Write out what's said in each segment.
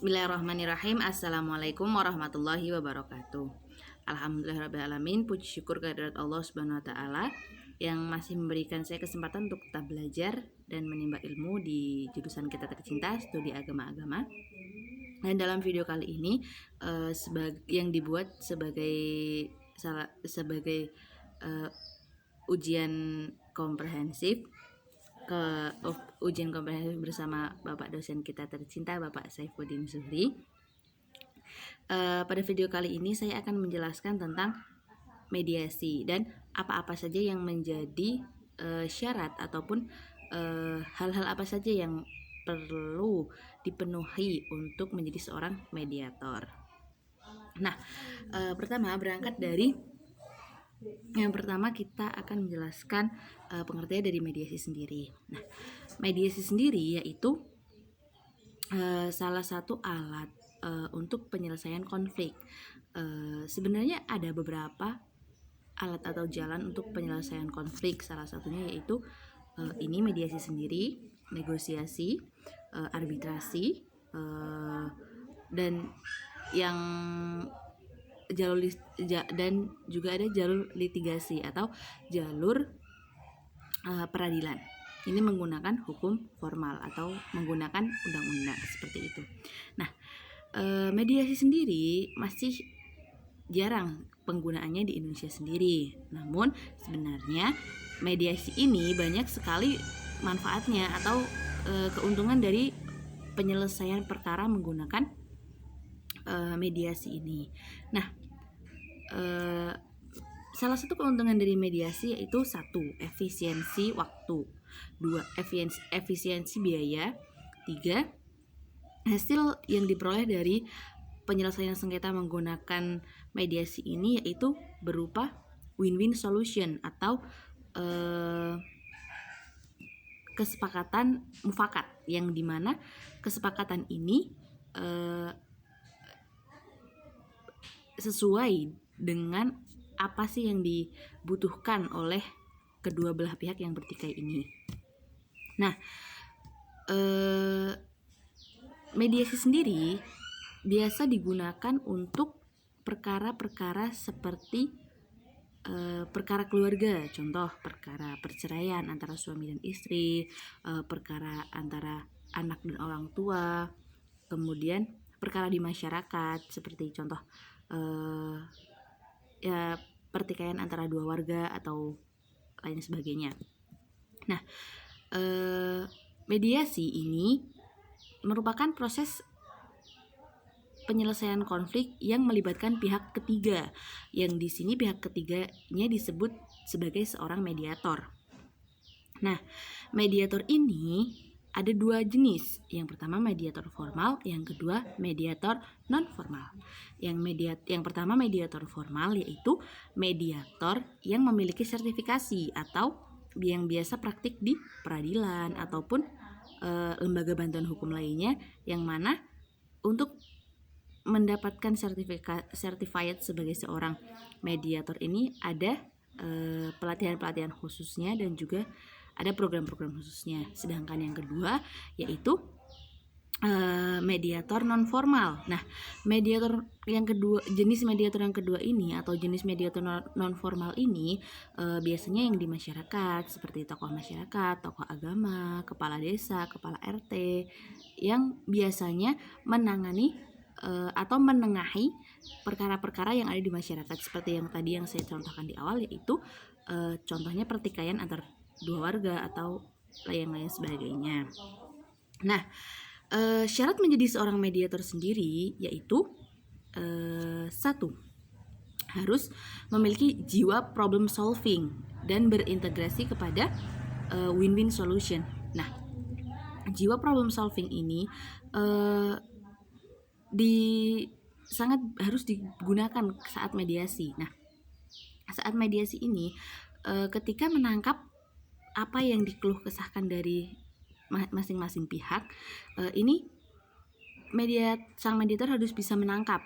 Bismillahirrahmanirrahim. Assalamualaikum warahmatullahi wabarakatuh. Alhamdulillahirrahmanirrahim. Puji syukur kehadirat Allah Subhanahu wa Ta'ala yang masih memberikan saya kesempatan untuk tetap belajar dan menimba ilmu di jurusan kita tercinta, studi agama-agama. Dan dalam video kali ini yang dibuat sebagai ujian komprehensif bersama Bapak dosen kita tercinta, Bapak Saifuddin Zuhri. Pada video kali ini saya akan menjelaskan tentang mediasi dan apa-apa saja yang menjadi syarat ataupun hal-hal apa saja yang perlu dipenuhi untuk menjadi seorang mediator. Nah, pertama berangkat dari yang pertama kita akan menjelaskan pengertian dari mediasi sendiri. Nah, mediasi sendiri yaitu salah satu alat untuk penyelesaian konflik. Sebenarnya ada beberapa alat atau jalan untuk penyelesaian konflik. Salah satunya yaitu ini mediasi sendiri, negosiasi, arbitrasi, dan yang dan juga ada jalur litigasi atau jalur peradilan. Ini menggunakan hukum formal atau menggunakan undang-undang seperti itu. Nah, mediasi sendiri masih jarang penggunaannya di Indonesia sendiri. Namun sebenarnya mediasi ini banyak sekali manfaatnya atau keuntungan dari penyelesaian perkara menggunakan mediasi ini. Nah, salah satu keuntungan dari mediasi yaitu 1. Efisiensi waktu, 2. Efisiensi biaya, 3. Hasil yang diperoleh dari penyelesaian sengketa menggunakan mediasi ini yaitu berupa win-win solution atau kesepakatan mufakat, yang dimana kesepakatan ini sesuai dengan apa sih yang dibutuhkan oleh kedua belah pihak yang bertikai ini. Nah, mediasi sendiri biasa digunakan untuk perkara-perkara seperti perkara keluarga, contoh perkara perceraian antara suami dan istri, perkara antara anak dan orang tua, kemudian perkara di masyarakat seperti contoh pertikaian antara dua warga atau lain sebagainya. Nah, mediasi ini merupakan proses penyelesaian konflik yang melibatkan pihak ketiga, yang di sini pihak ketiganya disebut sebagai seorang mediator. Nah, mediator ini ada 2 jenis. Yang pertama mediator formal, yang kedua mediator non formal. Yang pertama mediator formal yaitu mediator yang memiliki sertifikasi atau yang biasa praktik di peradilan ataupun lembaga bantuan hukum lainnya, yang mana untuk mendapatkan certified sebagai seorang mediator ini ada pelatihan-pelatihan khususnya dan juga ada program-program khususnya. Sedangkan yang kedua yaitu mediator non formal. Nah, jenis mediator yang kedua ini atau jenis mediator non formal ini biasanya yang di masyarakat seperti tokoh masyarakat, tokoh agama, kepala desa, kepala RT, yang biasanya menangani atau menengahi perkara-perkara yang ada di masyarakat seperti yang tadi yang saya contohkan di awal, yaitu contohnya pertikaian antar dua warga atau lain-lain sebagainya. Nah, syarat menjadi seorang mediator sendiri yaitu 1. Harus memiliki jiwa problem solving dan berintegrasi kepada win-win solution. Nah, jiwa problem solving ini sangat harus digunakan saat mediasi. Nah, saat mediasi ini ketika menangkap apa yang dikeluh kesahkan dari masing-masing pihak, ini sang mediator harus bisa menangkap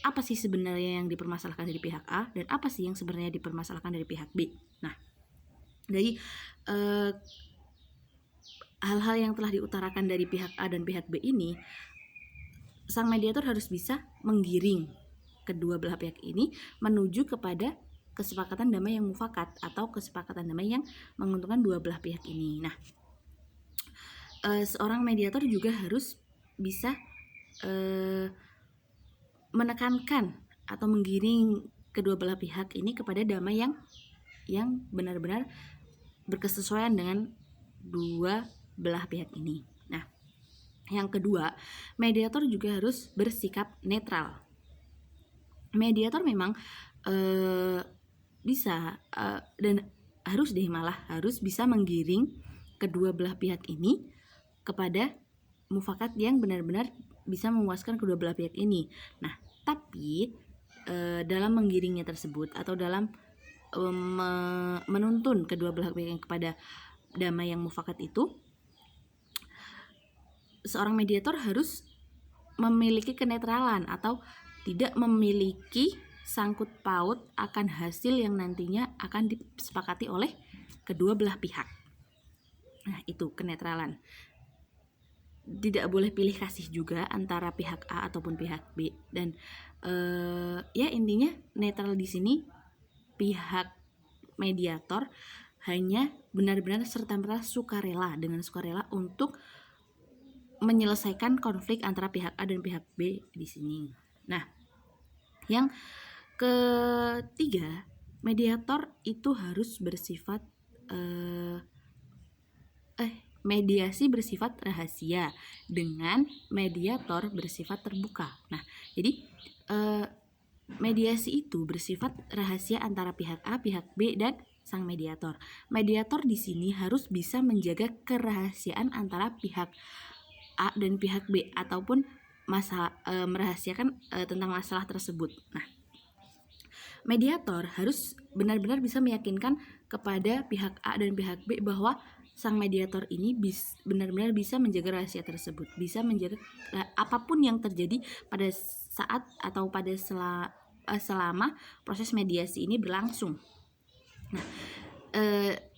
apa sih sebenarnya yang dipermasalahkan dari pihak A dan apa sih yang sebenarnya dipermasalahkan dari pihak B. Nah, dari hal-hal yang telah diutarakan dari pihak A dan pihak B ini sang mediator harus bisa menggiring kedua belah pihak ini menuju kepada kesepakatan damai yang mufakat atau kesepakatan damai yang menguntungkan dua belah pihak ini. Nah, seorang mediator juga harus bisa menekankan atau menggiring kedua belah pihak ini kepada damai yang benar-benar berkesesuaian dengan dua belah pihak ini. Nah, yang kedua, mediator juga harus bersikap netral. Mediator memang bisa dan harus bisa menggiring kedua belah pihak ini kepada mufakat yang benar-benar bisa memuaskan kedua belah pihak ini. Nah, tapi dalam menggiringnya tersebut atau dalam menuntun kedua belah pihak kepada damai yang mufakat itu, seorang mediator harus memiliki kenetralan atau tidak memiliki sangkut paut akan hasil yang nantinya akan disepakati oleh kedua belah pihak. Nah, itu kenetralan. Tidak boleh pilih kasih juga antara pihak A ataupun pihak B, dan ya intinya netral di sini pihak mediator hanya benar-benar serta-merta sukarela untuk menyelesaikan konflik antara pihak A dan pihak B di sini. Nah, yang ketiga, mediator itu harus bersifat mediasi bersifat rahasia dengan mediator bersifat terbuka. Nah, jadi mediasi itu bersifat rahasia antara pihak A, pihak B, dan sang mediator. Mediator di sini harus bisa menjaga kerahasiaan antara pihak A dan pihak B ataupun merahasiakan tentang masalah tersebut. Nah, mediator harus benar-benar bisa meyakinkan kepada pihak A dan pihak B bahwa sang mediator ini benar-benar bisa menjaga rahasia tersebut, bisa menjaga apapun yang terjadi pada saat atau pada selama proses mediasi ini berlangsung. Nah,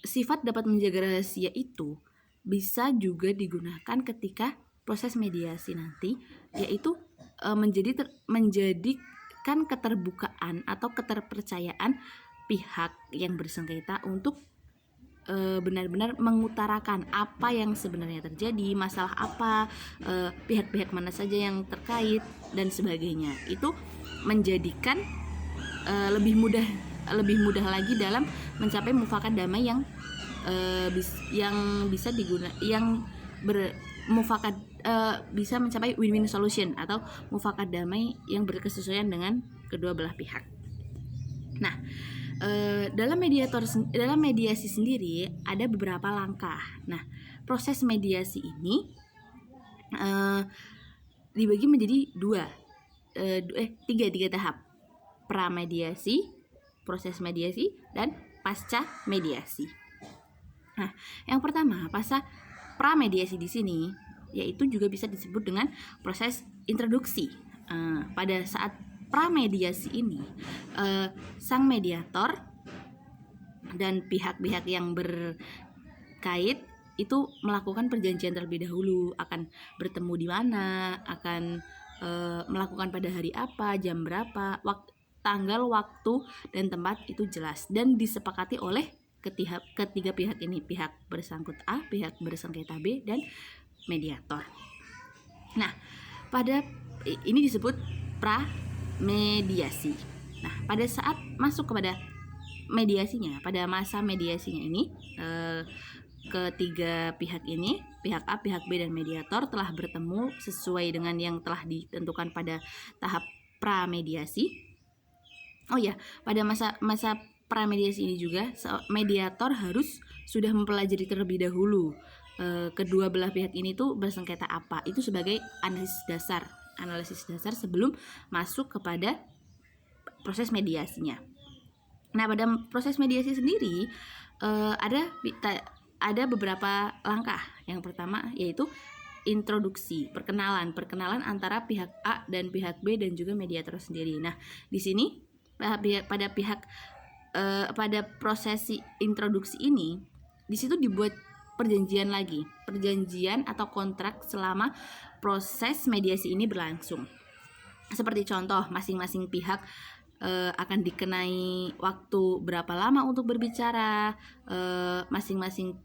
sifat dapat menjaga rahasia itu bisa juga digunakan ketika proses mediasi nanti, yaitu menjadikan keterbukaan atau keterpercayaan pihak yang bersengketa untuk benar-benar mengutarakan apa yang sebenarnya terjadi, masalah apa, pihak-pihak mana saja yang terkait dan sebagainya. Itu menjadikan lebih mudah lagi dalam mencapai mufakat damai yang bisa bisa mencapai win-win solution atau mufakat damai yang berkesesuaian dengan kedua belah pihak. Nah, dalam mediasi sendiri ada beberapa langkah. Nah, proses mediasi ini dibagi menjadi tiga tahap: pramediasi, proses mediasi, dan pasca mediasi. Nah, yang pertama, pramediasi di sini yaitu juga bisa disebut dengan proses introduksi. Pada saat pramediasi ini, sang mediator dan pihak-pihak yang berkait itu melakukan perjanjian terlebih dahulu, akan bertemu di mana, akan melakukan pada hari apa, jam berapa, tanggal, waktu, dan tempat itu jelas dan disepakati oleh ketiga pihak ini, pihak bersangkut A, pihak bersengketa B, dan mediator. Nah, ini disebut mediasi. Nah, pada saat masuk kepada mediasinya, pada masa mediasinya ini, ketiga pihak ini, pihak A, pihak B, dan mediator telah bertemu sesuai dengan yang telah ditentukan pada tahap pramediasi. Oh ya, pada masa pramediasi ini juga mediator harus sudah mempelajari terlebih dahulu kedua belah pihak ini tuh bersengketa apa. Itu sebagai analisis dasar sebelum masuk kepada proses mediasinya. Nah, pada proses mediasi sendiri ada beberapa langkah. Yang pertama yaitu introduksi, perkenalan antara pihak A dan pihak B dan juga mediator sendiri. Nah, di sini pada proses introduksi ini, di situ dibuat perjanjian atau kontrak selama proses mediasi ini berlangsung. Seperti contoh, masing-masing pihak akan dikenai waktu berapa lama untuk berbicara, masing-masing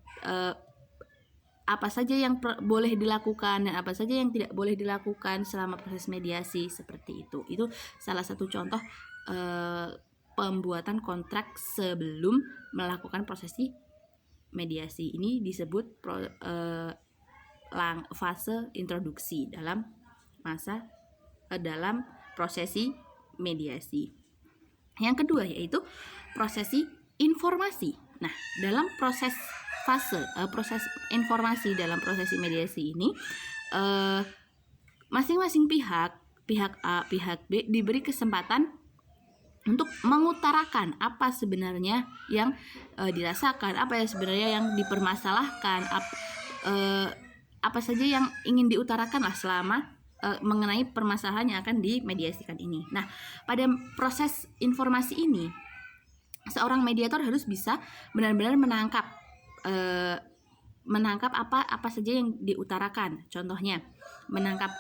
apa saja yang boleh dilakukan dan apa saja yang tidak boleh dilakukan selama proses mediasi, seperti itu. Itu salah satu contoh pembuatan kontrak sebelum melakukan prosesi mediasi. Ini disebut fase introduksi dalam prosesi mediasi. Yang kedua yaitu prosesi informasi. Nah, dalam proses informasi dalam prosesi mediasi ini, masing-masing pihak A, pihak B diberi kesempatan untuk mengutarakan apa sebenarnya yang dirasakan, apa yang sebenarnya yang dipermasalahkan, apa saja yang ingin diutarakan lah selama mengenai permasalahan yang akan dimediasikan ini. Nah, pada proses informasi ini, seorang mediator harus bisa benar-benar menangkap apa saja yang diutarakan. Contohnya, menangkap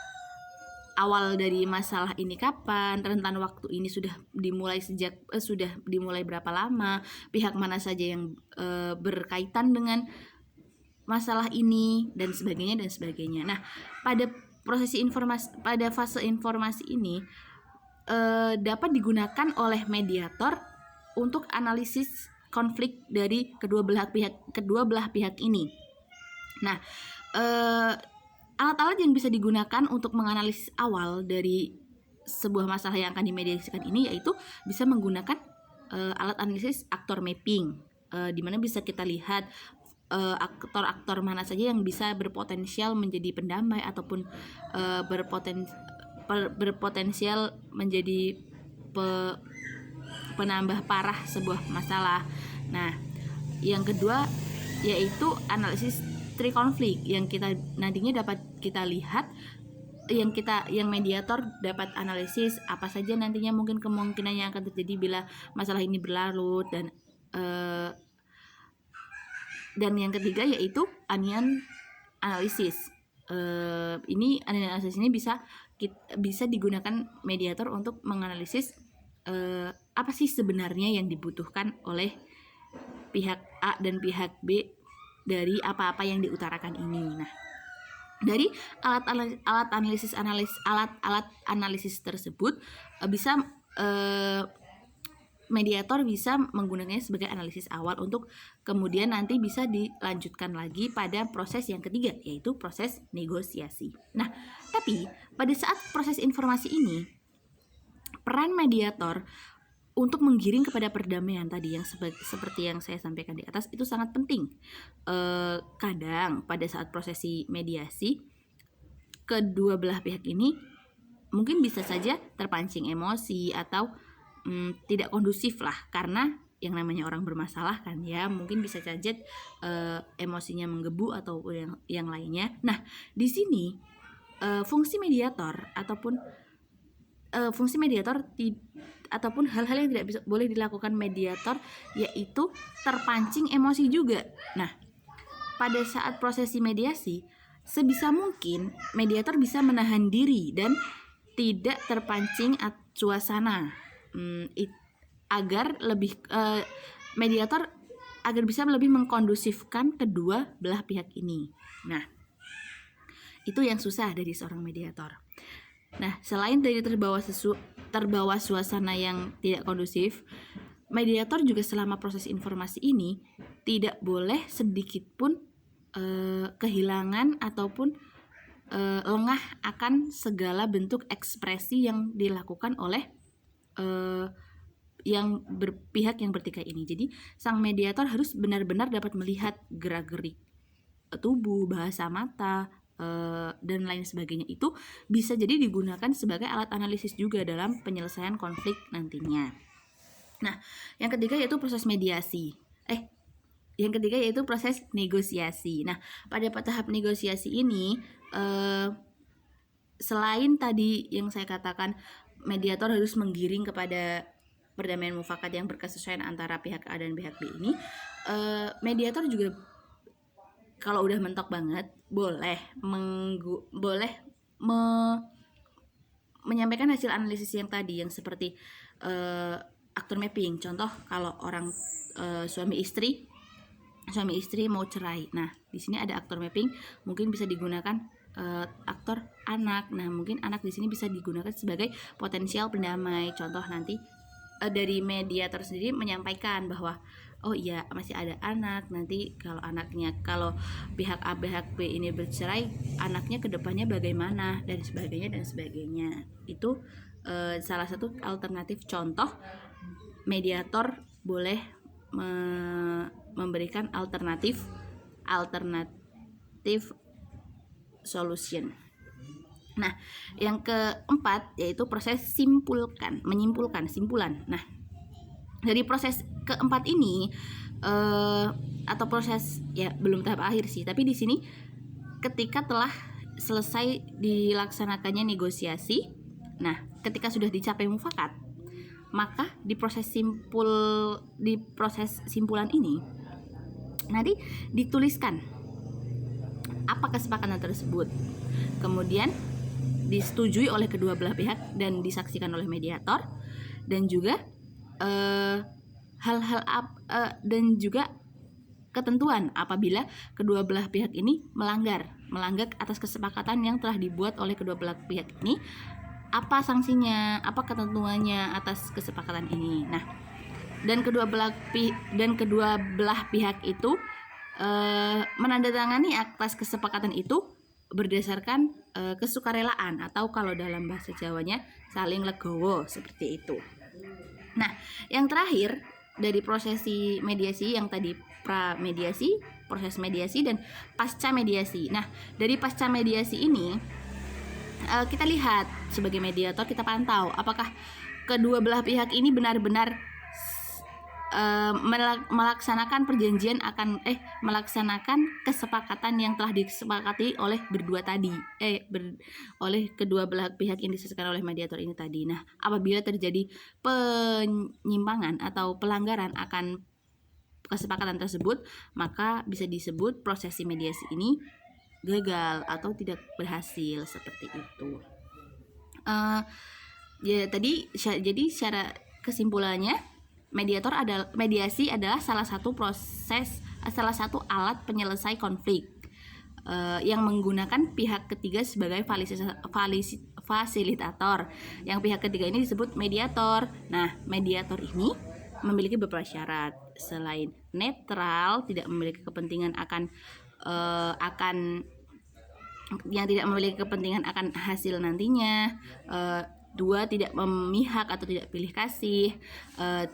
awal dari masalah ini kapan, rentan waktu ini sudah dimulai berapa lama, pihak mana saja yang berkaitan dengan masalah ini, dan sebagainya. Nah, pada fase informasi ini dapat digunakan oleh mediator untuk analisis konflik dari kedua belah pihak ini. Nah, alat-alat yang bisa digunakan untuk menganalisis awal dari sebuah masalah yang akan dimediasikan ini yaitu bisa menggunakan alat analisis aktor mapping, di mana bisa kita lihat aktor-aktor mana saja yang bisa berpotensial menjadi pendamai ataupun berpotensial menjadi penambah parah sebuah masalah. Nah, yang kedua yaitu analisis tri-konflik yang kita nantinya dapat kita lihat, yang mediator dapat analisis apa saja nantinya mungkin kemungkinan yang akan terjadi bila masalah ini berlarut, dan yang ketiga yaitu onion analysis. Onion analysis ini bisa digunakan mediator untuk menganalisis apa sih sebenarnya yang dibutuhkan oleh pihak A dan pihak B dari apa-apa yang diutarakan ini. Nah, dari alat analisis tersebut mediator bisa menggunakannya sebagai analisis awal untuk kemudian nanti bisa dilanjutkan lagi pada proses yang ketiga, yaitu proses negosiasi. Nah, tapi pada saat proses informasi ini, peran mediator untuk menggiring kepada perdamaian tadi yang seperti yang saya sampaikan di atas itu sangat penting. Kadang pada saat prosesi mediasi, kedua belah pihak ini mungkin bisa saja terpancing emosi atau tidak kondusif lah, karena yang namanya orang bermasalah kan ya, mungkin bisa saja emosinya menggebu atau yang lainnya. Nah, di sini fungsi mediator ataupun hal-hal yang tidak boleh dilakukan mediator yaitu terpancing emosi juga. Nah, pada saat prosesi mediasi, sebisa mungkin mediator bisa menahan diri dan tidak terpancing suasana, agar mediator agar bisa lebih mengkondusifkan kedua belah pihak ini. Nah, itu yang susah dari seorang mediator. Nah, selain dari terbawa suasana yang tidak kondusif, mediator juga selama proses informasi ini tidak boleh sedikit pun kehilangan ataupun lengah akan segala bentuk ekspresi yang dilakukan oleh pihak yang bertikai ini. Jadi sang mediator harus benar-benar dapat melihat gerak-gerik tubuh, bahasa mata, dan lain sebagainya. Itu bisa jadi digunakan sebagai alat analisis juga dalam penyelesaian konflik nantinya. Nah, yang ketiga yaitu proses mediasi. Yang ketiga yaitu proses negosiasi. Nah, pada tahap negosiasi ini, selain tadi yang saya katakan mediator harus menggiring kepada perdamaian mufakat yang berkesesuaian antara pihak A dan pihak B ini, mediator juga kalau udah mentok banget boleh menyampaikan hasil analisis yang tadi, yang seperti aktor mapping. Contoh kalau orang suami istri mau cerai. Nah, di sini ada aktor mapping, mungkin bisa digunakan aktor anak. Nah, mungkin anak di sini bisa digunakan sebagai potensial pendamai. Contoh nanti dari mediator sendiri menyampaikan bahwa oh iya masih ada anak, nanti kalau pihak A pihak B ini bercerai, anaknya kedepannya bagaimana dan sebagainya. Itu salah satu alternatif contoh mediator boleh memberikan alternatif solution. Nah, yang keempat yaitu proses menyimpulkan simpulan. Nah, dari proses keempat ini atau proses ya belum tahap akhir sih, tapi di sini ketika telah selesai dilaksanakannya negosiasi, nah ketika sudah dicapai mufakat, maka di proses simpulan ini nanti dituliskan apa kesepakatan tersebut, kemudian disetujui oleh kedua belah pihak dan disaksikan oleh mediator, dan juga dan juga ketentuan apabila kedua belah pihak ini melanggar atas kesepakatan yang telah dibuat oleh kedua belah pihak ini, apa sanksinya, apa ketentuannya atas kesepakatan ini. Nah, dan kedua belah pihak itu menandatangani atas kesepakatan itu berdasarkan kesukarelaan, atau kalau dalam bahasa Jawanya saling legowo, seperti itu. Nah, yang terakhir dari prosesi mediasi yang tadi pra-mediasi, proses mediasi, dan pasca mediasi. Nah, dari pasca mediasi ini kita lihat sebagai mediator, kita pantau apakah kedua belah pihak ini benar-benar melaksanakan melaksanakan kesepakatan yang telah disepakati oleh berdua tadi, oleh kedua belah pihak yang diselesaikan oleh mediator ini tadi. Nah, apabila terjadi penyimpangan atau pelanggaran akan kesepakatan tersebut, maka bisa disebut prosesi mediasi ini gagal atau tidak berhasil, seperti itu. Jadi secara kesimpulannya, mediasi adalah salah satu alat penyelesai konflik yang menggunakan pihak ketiga sebagai fasilitator. Yang pihak ketiga ini disebut mediator. Nah, mediator ini memiliki beberapa syarat. Selain netral, tidak memiliki kepentingan akan hasil nantinya. 2, tidak memihak atau tidak pilih kasih. 3,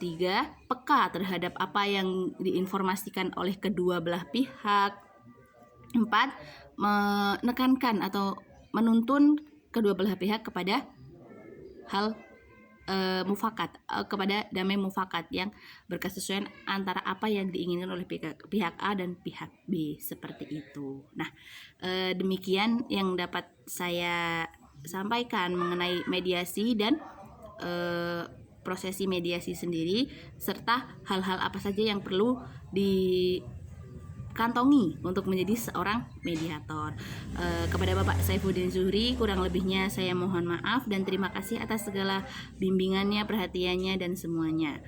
peka terhadap apa yang diinformasikan oleh kedua belah pihak. 4, menekankan atau menuntun kedua belah pihak kepada hal mufakat, kepada damai mufakat yang berkesesuaian antara apa yang diinginkan oleh pihak A dan pihak B, seperti itu. Nah, demikian yang dapat saya sampaikan mengenai mediasi dan prosesi mediasi sendiri, serta hal-hal apa saja yang perlu dikantongi untuk menjadi seorang mediator. Kepada Bapak Saifuddin Zuhri, kurang lebihnya saya mohon maaf dan terima kasih atas segala bimbingannya, perhatiannya, dan semuanya.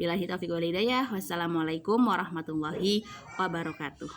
Billahi taufiq wal hidayah. Wassalamualaikum warahmatullahi wabarakatuh.